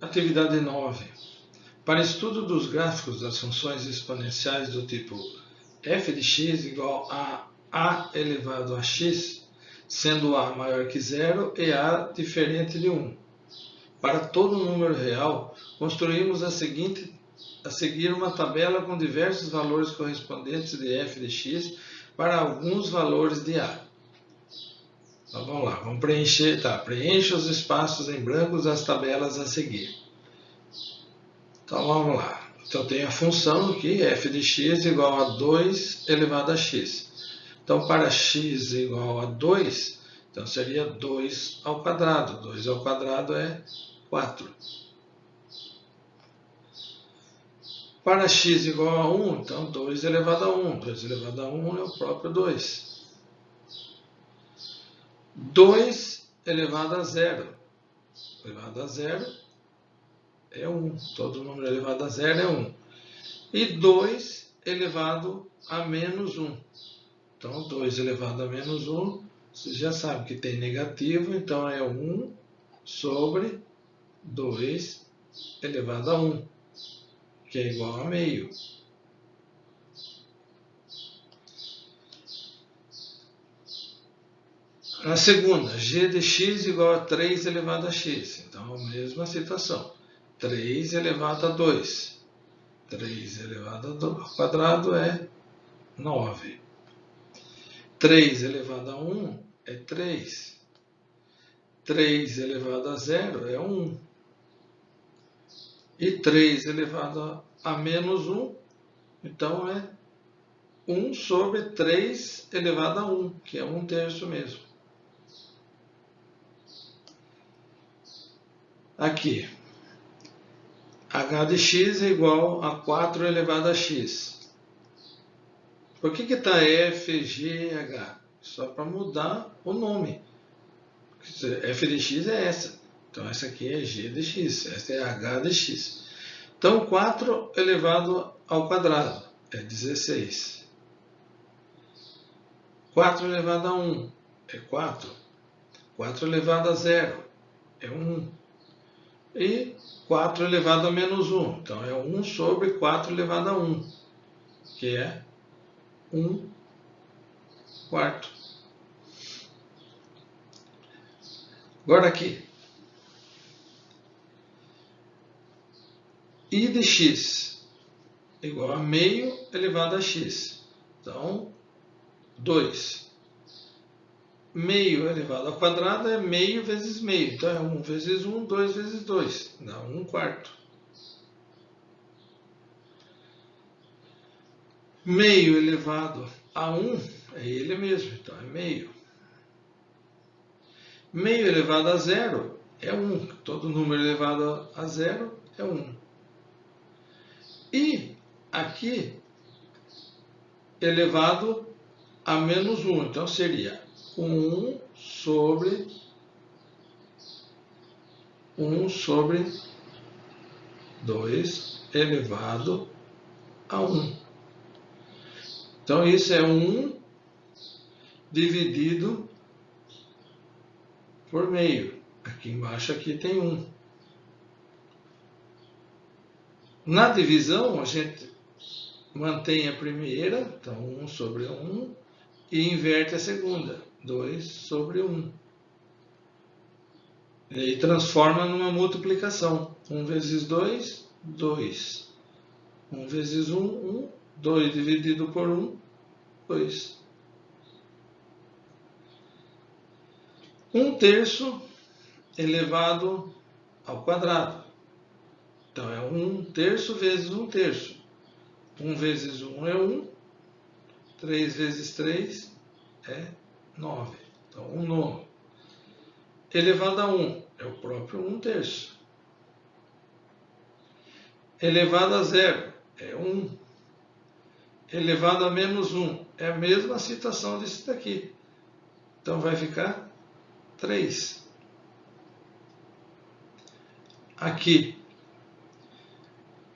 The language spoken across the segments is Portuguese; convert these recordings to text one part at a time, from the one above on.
Atividade 9. Para estudo dos gráficos das funções exponenciais do tipo f de x igual a elevado a x, sendo a maior que zero e a diferente de 1. Para todo número real, construímos a seguir uma tabela com diversos valores correspondentes de f de x para alguns valores de a. Então vamos lá, vamos preencher, preencha os espaços em brancos das tabelas a seguir. Então vamos lá, então tem a função aqui, f de x igual a 2 elevado a x. Então para x igual a 2, então seria 2 ao quadrado, 2 ao quadrado é 4. Para x igual a 1, então 2 elevado a 1, 2 elevado a 1 é o próprio 2. 2 elevado a 0. Elevado a 0 é 1. Todo número elevado a 0 é 1. E 2 elevado a menos 1. Então, 2 elevado a menos 1, você já sabe que tem negativo, então é 1 sobre 2 elevado a 1, que é igual a meio. A segunda, g de x igual a 3 elevado a x. Então, a mesma situação. 3 elevado a 2. 3 elevado ao quadrado é 9. 3 elevado a 1 é 3. 3 elevado a 0 é 1. E 3 elevado a menos 1, então é 1 sobre 3 elevado a 1, que é 1/3 mesmo. Aqui, h de x é igual a 4 elevado a x. Por que está f, g, h? Só para mudar o nome. F de x é essa. Então, essa aqui é g de x, essa é h de x. Então, 4 elevado ao quadrado é 16. 4 elevado a 1 é 4. 4 elevado a 0 é 1. E 4 elevado a menos 1. Então, é 1 sobre 4 elevado a 1, que é 1/4. Agora aqui. I de x igual a meio elevado a x. Então, 2. Meio elevado ao quadrado é meio vezes meio. Então, é 1 vezes 1, 2 vezes 2. Dá 1/4. Meio elevado a 1 é ele mesmo. Então, é meio. Meio elevado a 0 é 1. Todo número elevado a 0 é 1. E aqui, elevado a menos 1. Então, seria 1 sobre 2 elevado a 1. Então, isso é 1 dividido por meio. Aqui embaixo aqui tem 1. Na divisão, a gente mantém a primeira, então 1 sobre 1, e inverte a segunda, 2 sobre 1. E aí transforma numa multiplicação. 1 vezes 2, 2. 1 vezes 1, 1. 2 dividido por 1, 2. 1/3 elevado ao quadrado. Então, é 1/3 vezes 1/3. 1 vezes 1 é 1. 3 vezes 3 é 9. Então, 1/9. Elevado a 1 é o próprio 1/3. Elevado a 0 é 1. Elevado a menos 1 é a mesma situação disso daqui. Então, vai ficar 3. Aqui,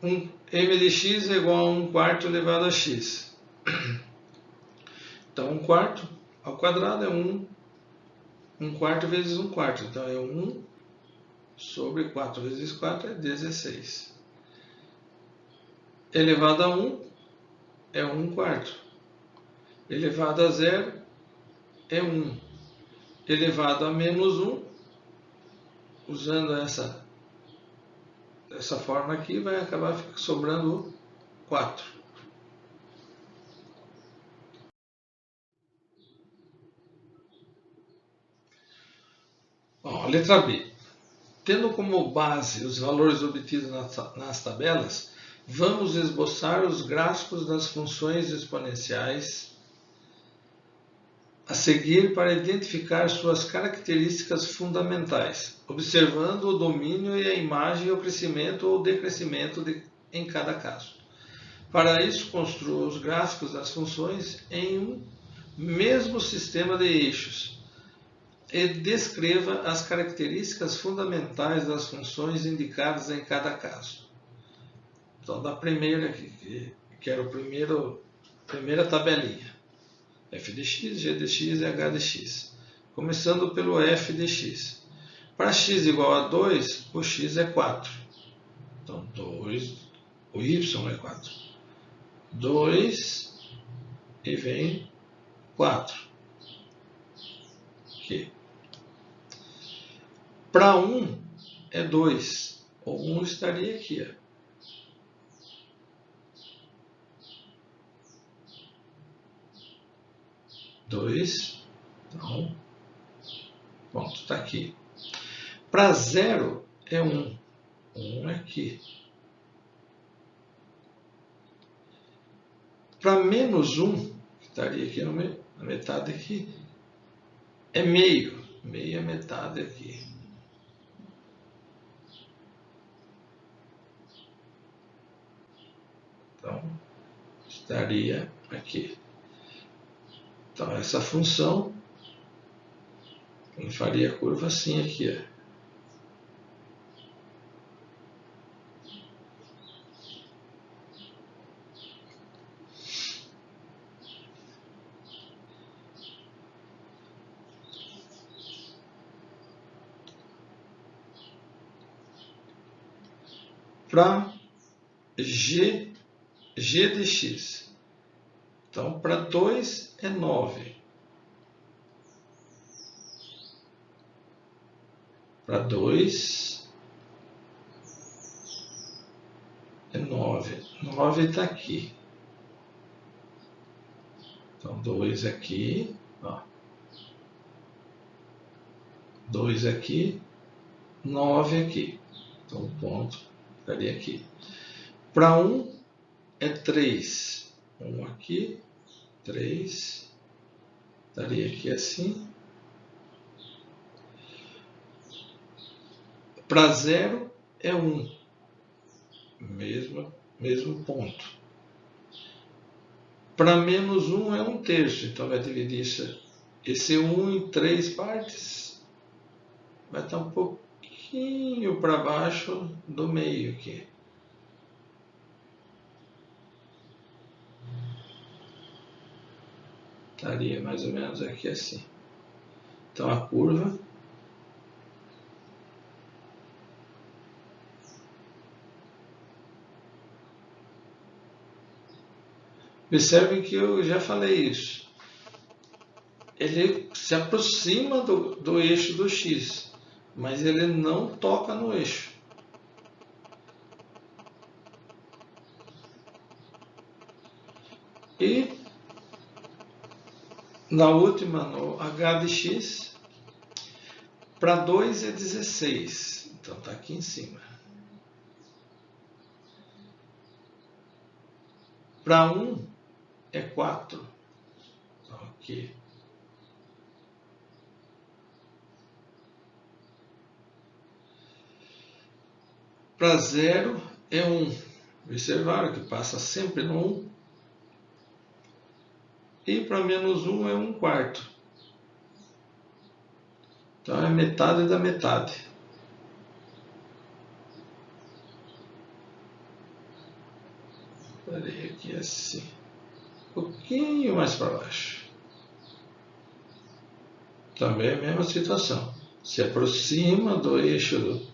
m de x é igual a 1/4 elevado a x. Então, 1/4 ao quadrado é 1. 1/4 vezes 1/4. Então, é 1 sobre 4 vezes 4 é 16. Elevado a 1 é 1 quarto. Elevado a 0 é 1. Elevado a menos 1, usando essa forma aqui, vai acabar sobrando 4. Bom, letra B. Tendo como base os valores obtidos nas tabelas, vamos esboçar os gráficos das funções exponenciais a seguir para identificar suas características fundamentais, observando o domínio e a imagem e o crescimento ou decrescimento em cada caso. Para isso, construa os gráficos das funções em um mesmo sistema de eixos e descreva as características fundamentais das funções indicadas em cada caso. Então, da primeira aqui, que era a primeira tabelinha. f de x, g de x e h de x. Começando pelo f de x. Para x igual a 2, o x é 4. Então, 2, o y é 4. 2 e vem 4. Aqui. Para 1 é 2. O 1 estaria aqui. Ó. Dois, então, ponto, está aqui. Para 0 é 1. 1 é aqui. Para menos 1, que estaria aqui na metade aqui, é meio. Meio é metade aqui. Então, estaria aqui. Então, essa função, ele faria a curva assim aqui. Ó. Para g de x. Então, para 2 é 9. Para 2 é 9. 9 está aqui. Então, 2 aqui. Ó. 2 aqui. 9 aqui. Então, o ponto ficaria aqui. Para 1 é 3. 1 aqui. 3. Estaria aqui assim. Para 0 é 1. Mesmo ponto. Para menos 1 é 1/3. Então vai dividir esse 1 em 3 partes. Vai estar um pouquinho para baixo do meio aqui. Estaria mais ou menos aqui assim. Então a curva observem que eu já falei isso. Ele se aproxima do eixo do x, mas ele não toca no eixo. E na última, no h de x, para 2 é 16. Então está aqui em cima. Para 1 é 4. Então aqui. Para 0 é 1. Observaram que passa sempre no 1. E para menos 1 é 1/4. Então é metade da metade. Parei aqui assim. Um pouquinho mais para baixo. Também é a mesma situação. Se aproxima do eixo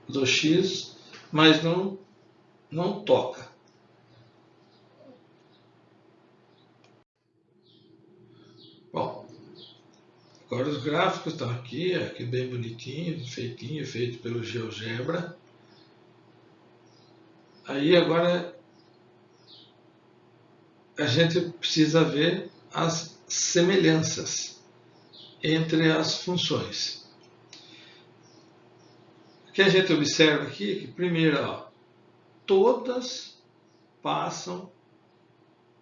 do x, mas não toca. Bom, agora os gráficos estão aqui bem bonitinho, feitinho, feito pelo GeoGebra. Aí agora a gente precisa ver as semelhanças entre as funções. O que a gente observa aqui é que, primeiro, todas passam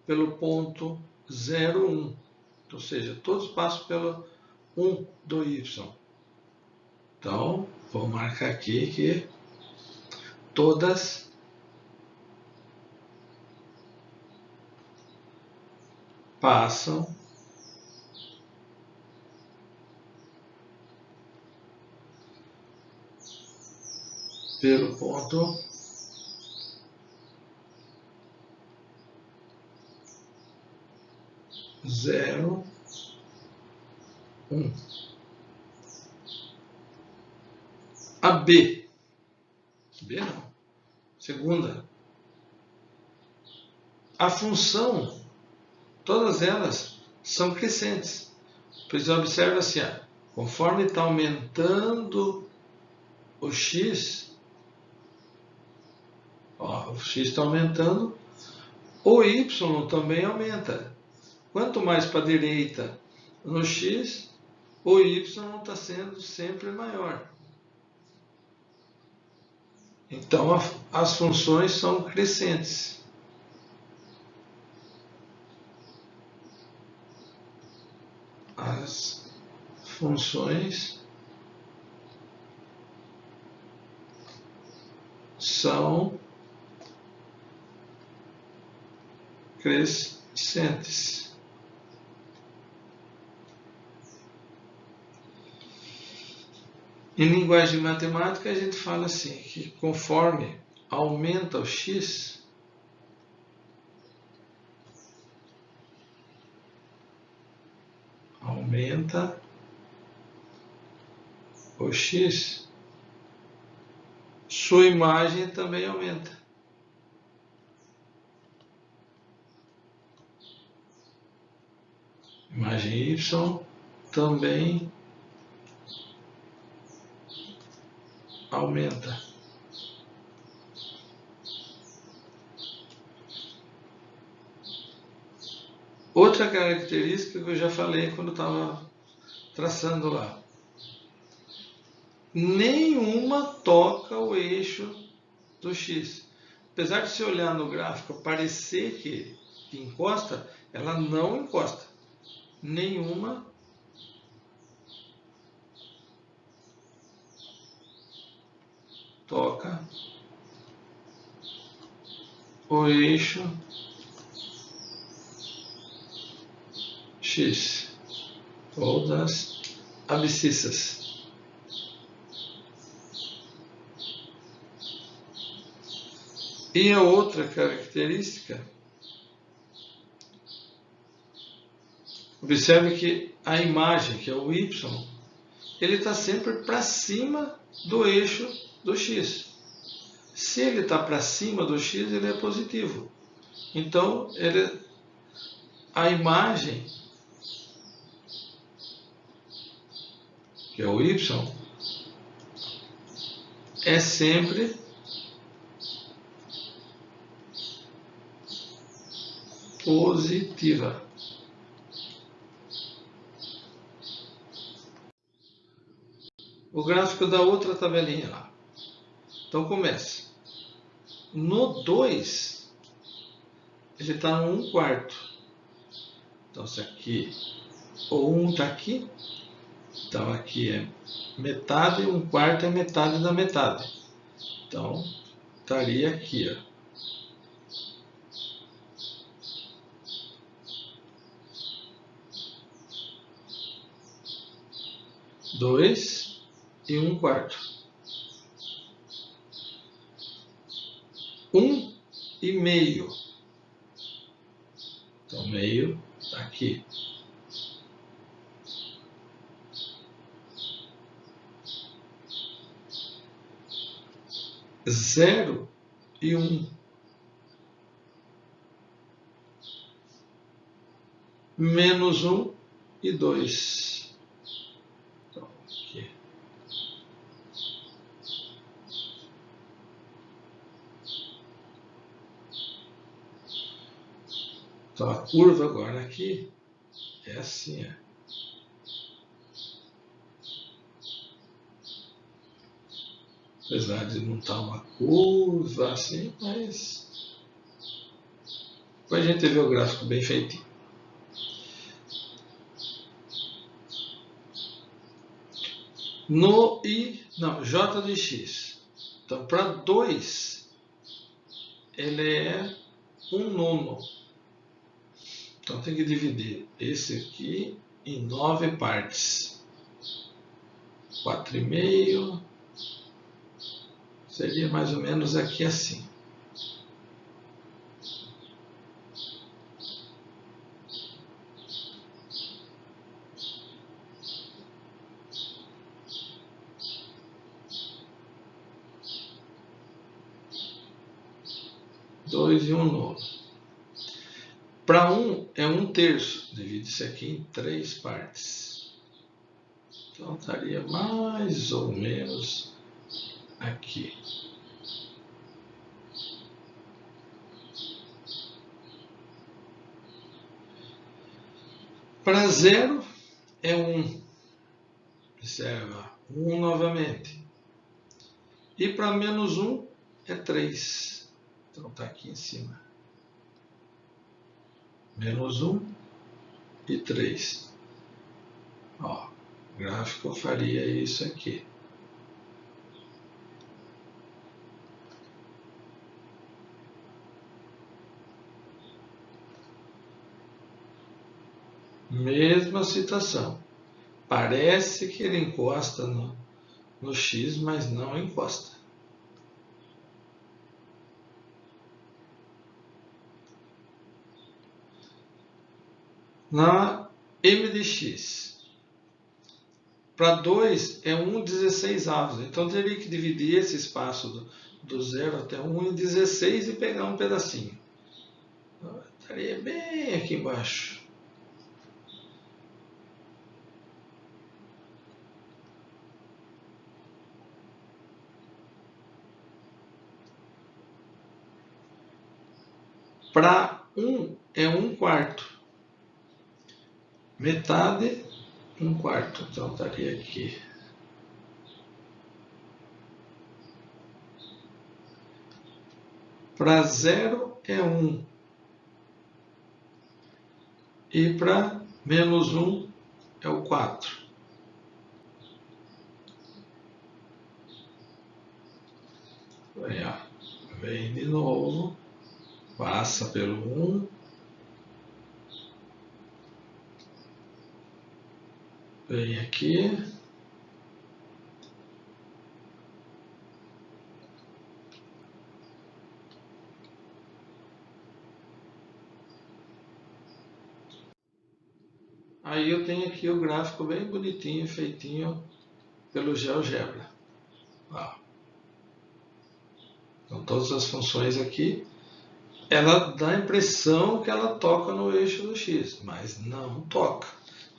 pelo ponto 0, 1. Ou seja, todos passam pelo 1 do y. Então, vou marcar aqui que todas passam pelo ponto 0, 1. A B não. Segunda. A função, todas elas são crescentes. Pois observa assim, conforme está aumentando o x, o x está aumentando, o y também aumenta. Quanto mais para a direita no x, o y está sendo sempre maior. Então, as funções são crescentes. As funções são crescentes. Em linguagem matemática, a gente fala assim, que conforme aumenta o x, aumenta o x, sua imagem também aumenta. Imagem y também aumenta. Outra característica que eu já falei quando estava traçando lá. Nenhuma toca o eixo do x. Apesar de se olhar no gráfico parecer que encosta, ela não encosta. Nenhuma toca o eixo x, ou das abscissas. E a outra característica, observe que a imagem, que é o y, ele está sempre para cima do eixo do x. Se ele está para cima do x, ele é positivo. Então, a imagem, que é o y, é sempre positiva. O gráfico da outra tabelinha lá. Então começa. No 2, ele está no 1/4. Então se aqui, o 1 está aqui, então aqui é metade, 1/4 é metade da metade. Então estaria aqui, 2 e 1/4. 1,5. Então, meio está aqui. 0 e 1. Menos 1 e 2. Então, aqui. Então, a curva agora aqui é assim, ó. Apesar de não estar uma curva assim, mas depois a gente vê o gráfico bem feitinho. No J de x. Então, para 2, ele é 1/9. Então, tem que dividir esse aqui em 9 partes. 4,5. Seria mais ou menos aqui assim. Dois e 1/9. Para 1 é 1/3. Divide-se aqui em 3 partes. Então estaria mais ou menos aqui. Para 0 é 1. Observa, 1 novamente. E para menos 1 é 3. Então está aqui em cima. Menos 1 e 3. Ó, o gráfico faria isso aqui. Mesma situação. Parece que ele encosta no X, mas não encosta. Na M de X, para 2 é 1/16. Então teria que dividir esse espaço do 0 até 1 em 16 e pegar um pedacinho. Então, estaria bem aqui embaixo. Para 1 é 1/4. Metade, 1/4. Então estaria aqui. Para 0 é 1. E para menos 1 é o 4. Vem de novo. Passa pelo 1. Vem aqui. Aí eu tenho aqui o gráfico bem bonitinho, feitinho pelo GeoGebra. Então todas as funções aqui, ela dá a impressão que ela toca no eixo do X, mas não toca.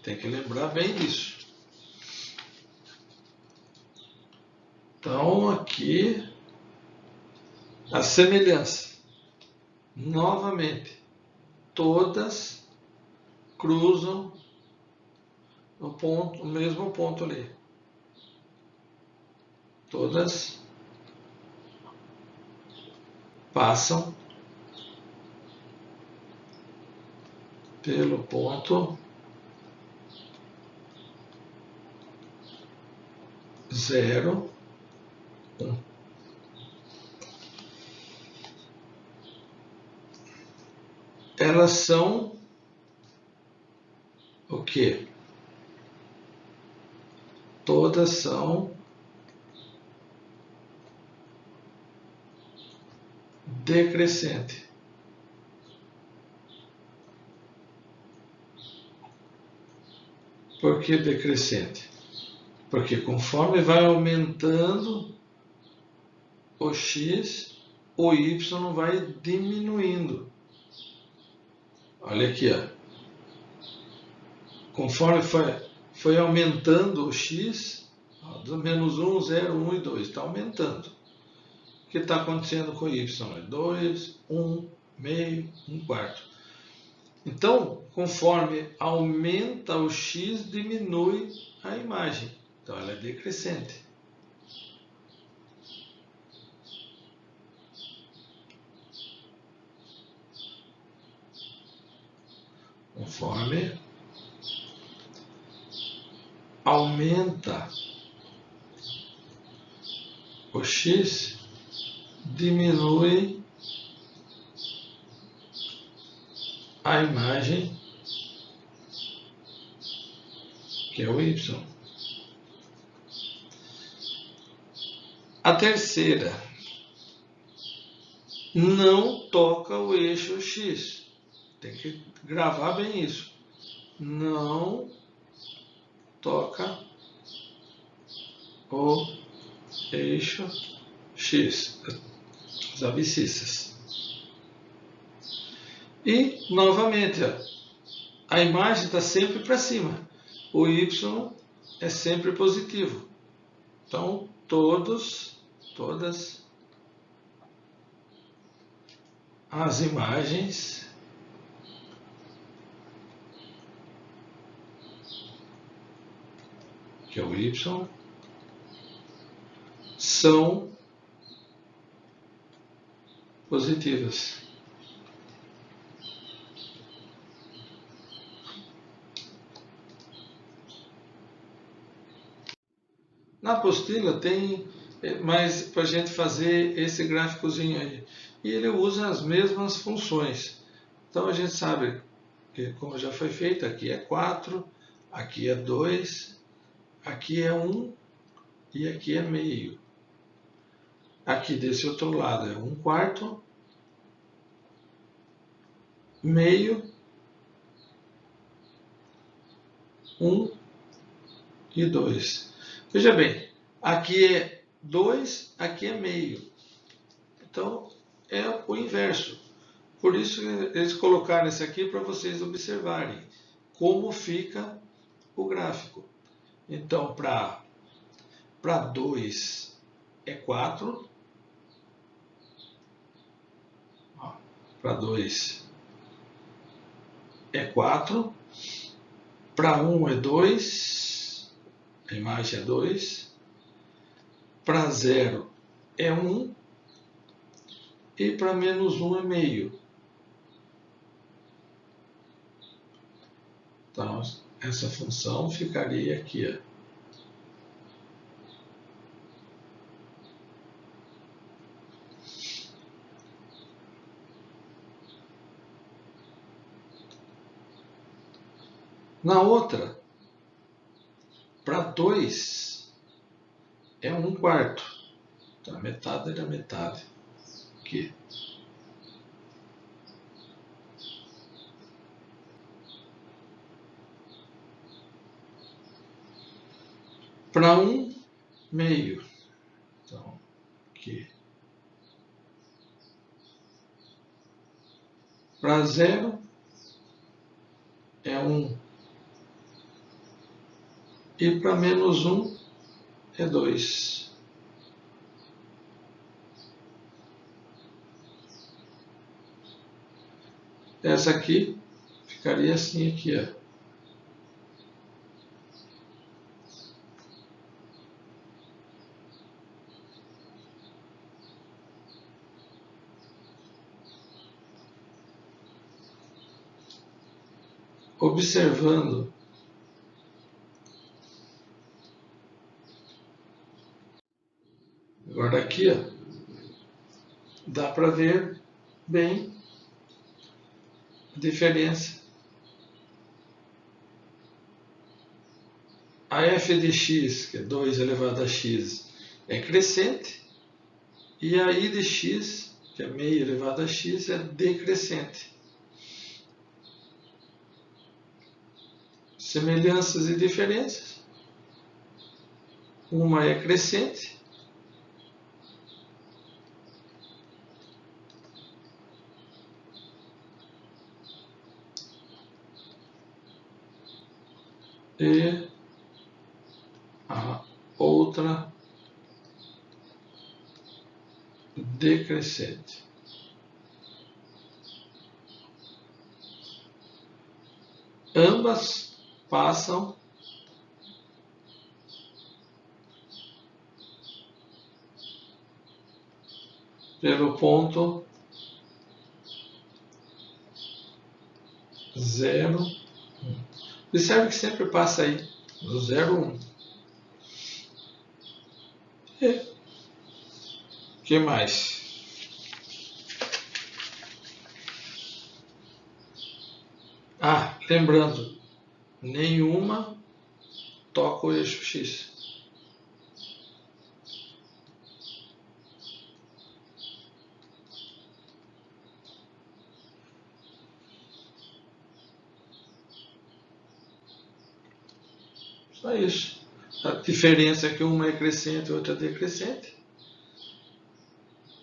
Tem que lembrar bem disso. Então aqui a semelhança. Novamente, todas cruzam no mesmo ponto ali. Todas passam pelo ponto 0, 1. Elas são o quê? Todas são decrescente. Por que decrescente? Porque conforme vai aumentando o x, o y vai diminuindo. Olha aqui, ó. Conforme foi aumentando o x, ó, do menos 1, 0, 1 e 2, está aumentando. O que está acontecendo com o y? É 2, 1, meio, 1 quarto. Então, conforme aumenta o x, diminui a imagem. Então, ela é decrescente. Conforme aumenta o x, diminui a imagem, que é o y. A terceira, não toca o eixo x. Tem que gravar bem isso. Não toca o eixo x, as abscissas. E, novamente, ó, a imagem está sempre para cima. O y é sempre positivo. Então, todas as imagens que é o y são positivas. Na apostila tem mais para a gente fazer esse gráficozinho aí. E ele usa as mesmas funções. Então a gente sabe que, como já foi feito, aqui é 4, aqui é 2, aqui é 1 e aqui é meio. Aqui desse outro lado é 1 quarto, meio, 1 e 2. Veja bem, aqui é 2, aqui é meio. Então, é o inverso. Por isso eles colocaram esse aqui para vocês observarem como fica o gráfico. Então, para 2 é 4. Para 2 é 4. Para 1 é 2. A imagem é 2. Para 0 é 1. E para menos 1 é meio. Então, essa função ficaria aqui, ó. Na outra, para 2 é 1 quarto. Então, a metade da metade. Aqui. Para 1, meio. Então, aqui. Para 0 é 1. E para menos 1 é 2. Essa aqui ficaria assim aqui, ó. Observando agora aqui, ó, dá para ver bem a diferença. A f de x, que é 2 elevado a x, é crescente, e a i de x, que é meio elevado a x, é decrescente. Semelhanças e diferenças. Uma é crescente e a outra decrescente. Ambas passam pelo ponto 0, 1. Observe que sempre passa aí do 0, 1. E o que mais? Lembrando, nenhuma toca o eixo X. Só isso. A diferença é que uma é crescente e outra é decrescente.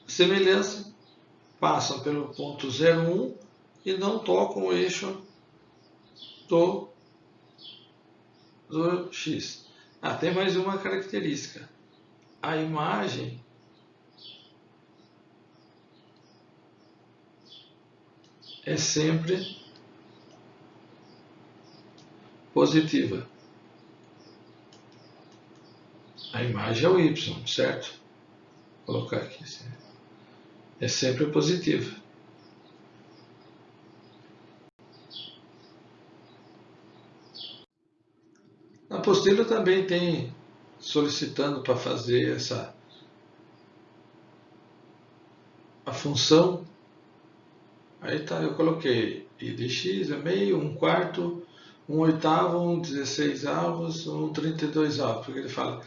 Semelhança, passam pelo ponto 0, 1 e não tocam o eixo do X. Tem mais uma característica. A imagem é sempre positiva. A imagem é o Y, certo? Vou colocar aqui. É sempre positiva. Na apostila também tem solicitando para fazer a função. Aí tá, eu coloquei I de x é meio, 1/4, 1/8, 1/16, 1/32, porque ele fala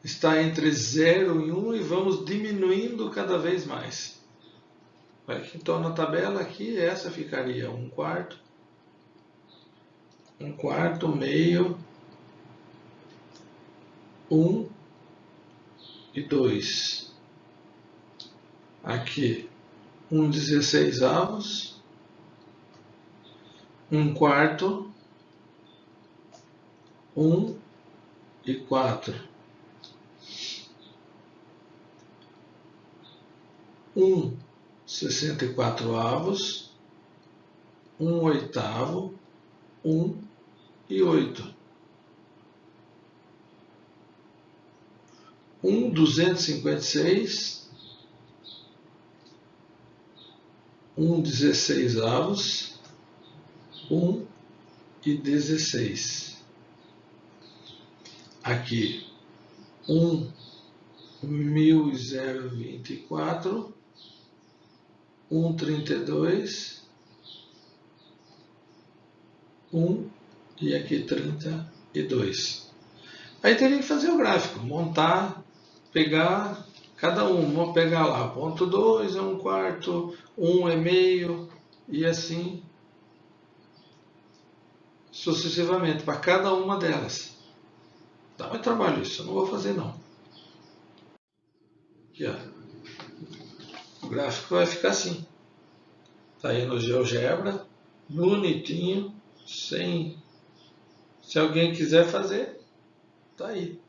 está entre 0 e 1 e vamos diminuindo cada vez mais. Então na tabela aqui essa ficaria 1/4, 1/4, meio, 1 e 2. Aqui 1/16, 1/4, 1 e 4. 1/64, 1/8, 1 e 8. 1/256, 1/16, 1 e 16. Aqui 1.024, 1/32, 1 e aqui 32. Aí teria que fazer o gráfico, montar, pegar cada um, vamos pegar lá, ponto 2 é 1/4, 1 é meio e assim sucessivamente, para cada uma delas. Dá mais trabalho isso, eu não vou fazer não. Aqui, ó. O gráfico vai ficar assim. Está aí no GeoGebra, bonitinho, sem... Se alguém quiser fazer, tá aí.